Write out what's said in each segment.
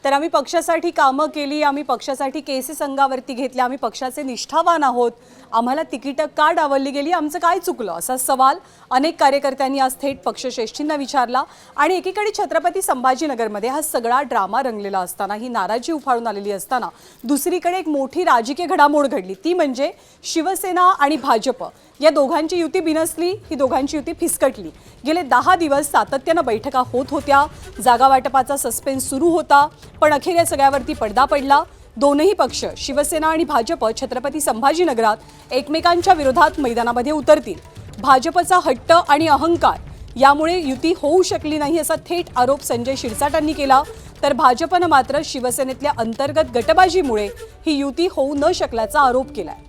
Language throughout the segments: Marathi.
तर आम्ही पक्षासाठी कामं केली, आम्ही पक्षासाठी केसेस अंगावरती घेतल्या, आम्ही पक्षाचे निष्ठावान आहोत, आम्हाला तिकीटं का डावलली गेली, आमचं काय चुकलं, असा सवाल अनेक कार्यकर्त्यांनी आज थेट पक्षश्रेष्ठींना विचारला। आणि एकीकडे छत्रपती संभाजीनगरमध्ये हा सगळा ड्रामा रंगलेला असताना, ही नाराजी उफाळून आलेली असताना दुसरीकडे एक मोठी राजकीय घडामोड घडली, ती म्हणजे शिवसेना आणि भाजप या दोघांची युती बिनसली, ही दोघांची युती फिसकटली। गेले 10 दिवस सातत्यानं बैठका होत होत्या, जागा वाटपाचा सस्पेन्स सुरू होता, पण अखेर या सगळ्यावरती पडदा पडला। दोनही पक्ष शिवसेना आणि भाजप छत्रपती संभाजीनगरात एकमेकांच्या विरोधात मैदानामध्ये उतरतील। भाजपचा हट्ट आणि अहंकार यामुळे युती होऊ शकली नाही असा थेट आरोप संजय शिरसाटांनी केला, तर भाजपनं मात्र शिवसेनेतल्या अंतर्गत गटबाजीमुळे ही युती होऊ न शकल्याचा आरोप केलाय।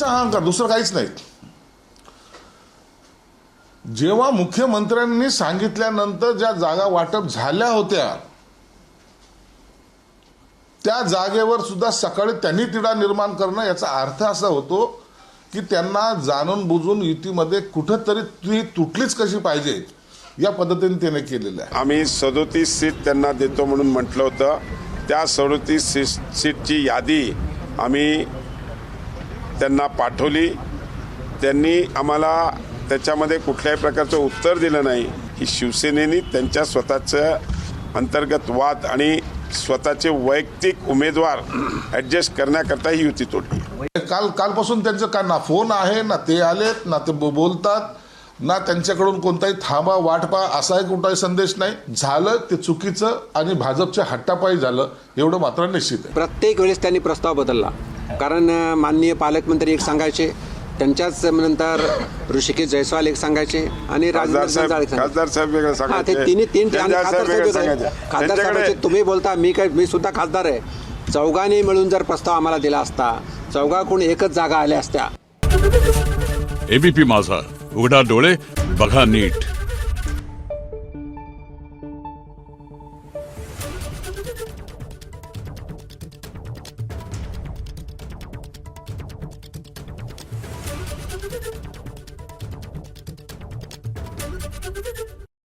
अहंकार, दुसरं काहीच नाही। जेव्हा मुख्यमंत्र्यांनी सांगितल्यानंतर ज्या जागा वाटप झाल्या होत्या त्या जागेवर सुद्धा सकाळी त्यांनी तिढा निर्माण करणं, याचा अर्थ असा होतो की त्यांना जाणून बुजून युतीमध्ये कुठंतरी ती तुटलीच कशी पाहिजे या पद्धतीने त्याने केलेलं आहे। आम्ही 37 सीट त्यांना देतो म्हणून म्हटलं होतं, त्या 37 सीटची यादी आम्ही त्यांना पाठवली। त्यांनी आम्हाला त्याच्यामध्ये कुठल्याही प्रकारचं उत्तर दिलं नाही। ही शिवसेनेने त्यांच्या स्वतःचं अंतर्गत वाद आणि स्वतःचे वैयक्तिक उमेदवार ॲडजस्ट करण्याकरता ही युती तोडली। कालपासून त्यांचं काय ना फोन आहे, ना ते आलेत, ना ते बोलतात, ना त्यांच्याकडून कोणताही थांबा वाटपा असाही कोणताही संदेश नाही। झालं ते चुकीचं आणि भाजपच्या हट्टापायी झालं, एवढं मात्र निश्चित आहे। प्रत्येक वेळेस त्यांनी प्रस्ताव बदलला, कारण माननीय पालकमंत्री एक सांगायचे, त्यांच्याच नंतर ऋषिकेश जयस्वाल एक सांगायचे आणि खासदार साहेब वेगळं सांगायचे। खासदार साहेबांचे तुम्ही बोलता, मी सुद्धा खासदार आहे। चौघांनी मिळून जर प्रस्ताव आम्हाला दिला असता, चौघाकडून एकच जागा आल्या असत्या। एबीपी माझा, उघडा डोळे बघा नीट।